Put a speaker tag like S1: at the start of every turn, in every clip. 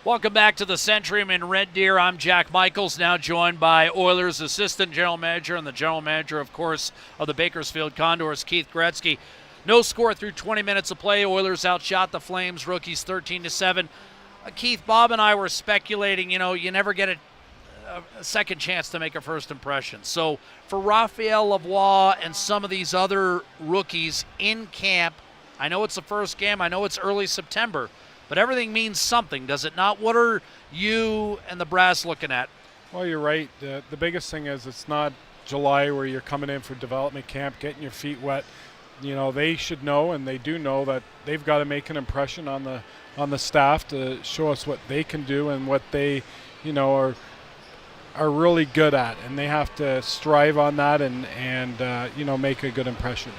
S1: Welcome back to the Centrium in Red Deer. I'm Jack Michaels, now joined by Oilers Assistant General Manager and the General Manager, of course, of the Bakersfield Condors, Keith Gretzky. No score through 20 minutes of play. Oilers outshot the Flames, rookies 13-7. Keith, Bob and I were speculating, you never get a second chance to make a first impression. So for Raphael Lavoie and some of these other rookies in camp, I know it's the first game, I know it's early September, but everything means something, does it not? What are you and the brass looking at?
S2: Well, you're right. The biggest thing is it's not July where you're coming in for development camp, getting your feet wet. They should know, and they do know, that they've got to make an impression on the staff to show us what they can do and what they, are really good at, and they have to strive on that and make a good impression.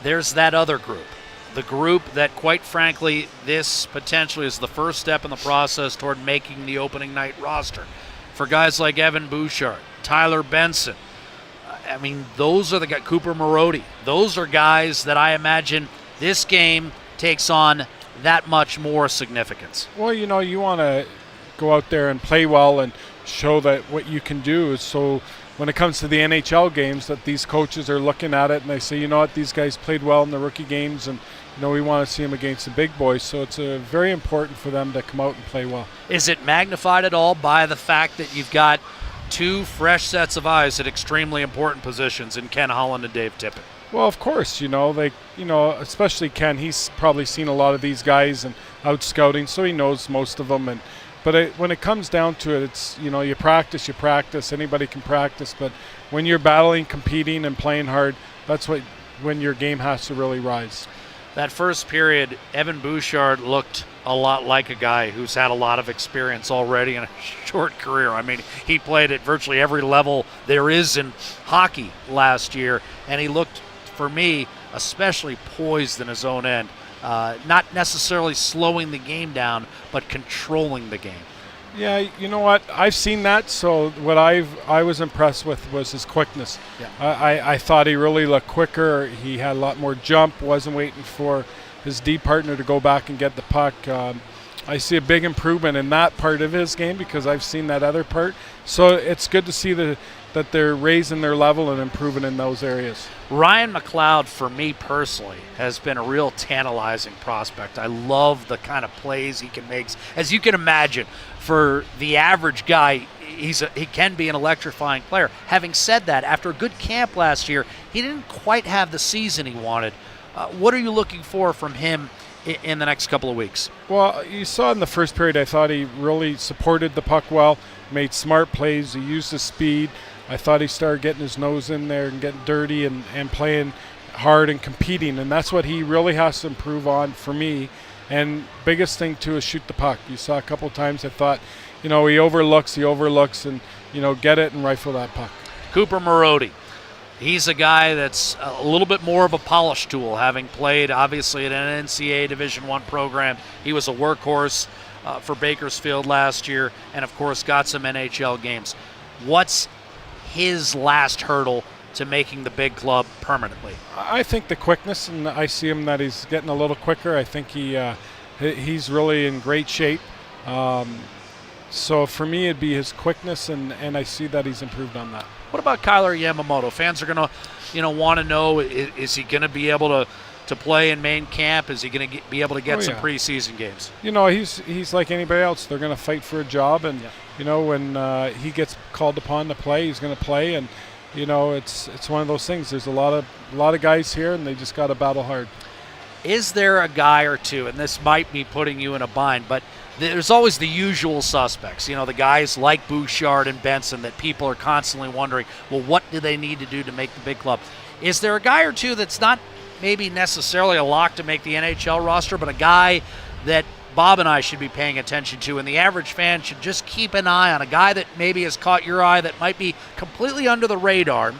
S1: There's that other group. The group that, quite frankly, this potentially is the first step in the process toward making the opening night roster. For guys like Evan Bouchard, Tyler Benson, those are the guys, Cooper Marody. Those are guys that I imagine this game takes on that much more significance.
S2: Well, you want to go out there and play well and show that what you can do. So when it comes to the NHL games, that these coaches are looking at it and they say, these guys played well in the rookie games, and we want to see them against the big boys. So it's very important for them to come out and play well.
S1: Is it magnified at all by the fact that you've got two fresh sets of eyes at extremely important positions in Ken Holland and Dave Tippett?
S2: Well, of course, especially Ken. He's probably seen a lot of these guys and out scouting, so he knows most of them. But when it comes down to it, it's, you practice. Anybody can practice. But when you're battling, competing, and playing hard, that's when your game has to really rise.
S1: That first period, Evan Bouchard looked a lot like a guy who's had a lot of experience already in a short career. He played at virtually every level there is in hockey last year, and he looked, for me, especially poised in his own end. Not necessarily slowing the game down, but controlling the game.
S2: Yeah, you know what? I've seen that. So what I was impressed with was his quickness.
S1: Yeah.
S2: I thought he really looked quicker. He had a lot more jump. Wasn't waiting for his D partner to go back and get the puck. I see a big improvement in that part of his game because I've seen that other part. So it's good to see that they're raising their level and improving in those areas.
S1: Ryan McLeod, for me personally, has been a real tantalizing prospect. I love the kind of plays he can make. As you can imagine, for the average guy, he can be an electrifying player. Having said that, after a good camp last year, he didn't quite have the season he wanted. What are you looking for from him in the next couple of weeks?
S2: Well, you saw in the first period, I thought he really supported the puck well, made smart plays, he used his speed. I thought he started getting his nose in there and getting dirty and playing hard and competing, and that's what he really has to improve on for me. And biggest thing, too, is shoot the puck. You saw a couple of times I thought, he overlooks and, get it and rifle that puck.
S1: Cooper Marody. He's a guy that's a little bit more of a polish tool, having played, obviously, at an NCAA Division I program. He was a workhorse for Bakersfield last year and, of course, got some NHL games. What's his last hurdle to making the big club permanently?
S2: I think the quickness, and I see him that he's getting a little quicker. I think he's really in great shape. So for me, it'd be his quickness, and I see that he's improved on that.
S1: What about Kyler Yamamoto? Fans are going to, want to know, is he going to be able to play in main camp? Is he going to be able to get some preseason games?
S2: He's like anybody else. They're going to fight for a job, and when he gets called upon to play, he's going to play, and it's one of those things. There's a lot of guys here, and they just got to battle hard.
S1: Is there a guy or two, and this might be putting you in a bind, but there's always the usual suspects, the guys like Bouchard and Benson that people are constantly wondering, well, what do they need to do to make the big club? Is there a guy or two that's not maybe necessarily a lock to make the NHL roster, but a guy that Bob and I should be paying attention to, and the average fan should just keep an eye on, a guy that maybe has caught your eye that might be completely under the radar?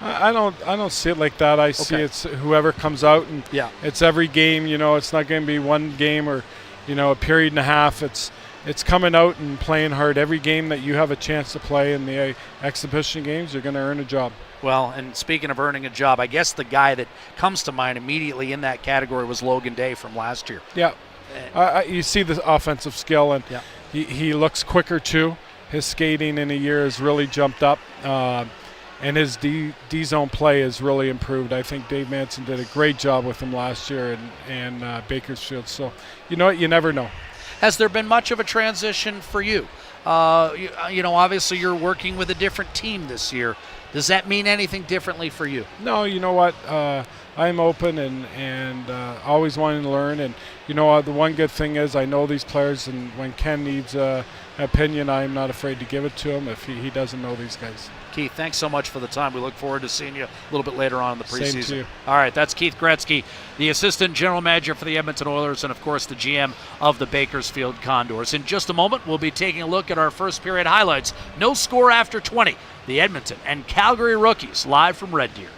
S2: I don't see it like that. I see it's whoever comes out, and it's every game. It's not going to be one game or a period and a half. It's coming out and playing hard. Every game that you have a chance to play in the exhibition games, you're going to earn a job.
S1: Well, and speaking of earning a job, I guess the guy that comes to mind immediately in that category was Logan Day from last year.
S2: Yeah. You see the offensive skill, and he looks quicker too. His skating in a year has really jumped up, and his D-zone play has really improved. I think Dave Manson did a great job with him last year in Bakersfield. So, you know what? You never know.
S1: Has there been much of a transition for you? Obviously you're working with a different team this year. Does that mean anything differently for you?
S2: No, you know what? I'm open and always wanting to learn. And you know, the one good thing is I know these players, and when Ken needs an opinion, I'm not afraid to give it to him if he doesn't know these guys.
S1: Keith, thanks so much for the time. We look forward to seeing you a little bit later on in the preseason.
S2: Same to you.
S1: All right, that's Keith Gretzky, the assistant general manager for the Edmonton Oilers and, of course, the GM of the Bakersfield Condors. In just a moment, we'll be taking a look at our first period highlights. No score after 20. The Edmonton and Calgary Rookies live from Red Deer.